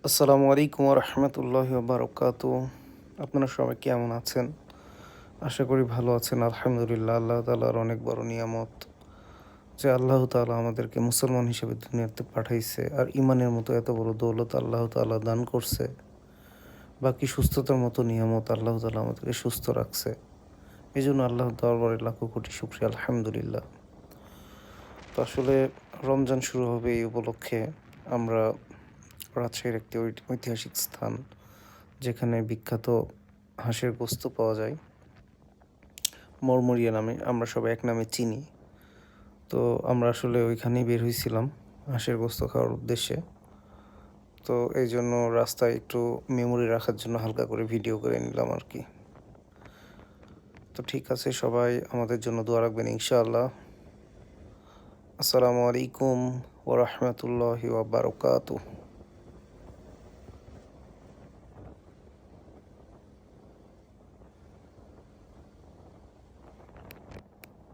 আসসালামু আলাইকুম রহমতুল্লাহ বারকাতু। আপনারা সবাই কেমন আছেন? আশা করি ভালো আছেন। আলহামদুলিল্লাহ, আল্লাহ তাআলার অনেক বড় নিয়ামত যে আল্লাহ তাআলা আমাদেরকে মুসলমান হিসেবে দুনিয়াতে পাঠাইছে। আর ইমানের মতো এত বড় দৌলত আল্লাহ তাআলা দান করছে। বাকি সুস্থতার মতো নিয়ামত আল্লাহ তাআলা আমাদেরকে সুস্থ রাখছে। এজন্য আল্লাহর দরবারে লাখো কোটি শুকরিয়া, আলহামদুলিল্লাহ। তো আসলে রমজান শুরু হবে এই উপলক্ষে আমরা রাজশাহীর একটি ঐতিহাসিক স্থান, যেখানে বিখ্যাত হাঁসের গোস্ত পাওয়া যায়, মরমরিয়া নামে, আমরা সবাই এক নামে চিনি। তো আমরা আসলে ওইখানেই বের হইছিলাম হাঁসের গোস্ত খাওয়ার উদ্দেশ্যে। তো এই জন্য রাস্তায় একটু মেমোরি রাখার জন্য হালকা করে ভিডিও করে নিলাম আর কি। তো ঠিক আছে, সবাই আমাদের জন্য দোয়া রাখবেন ইনশাআল্লাহ। আসসালামু আলাইকুম ওয়া রাহমাতুল্লাহি ওয়া বারাকাতুহু।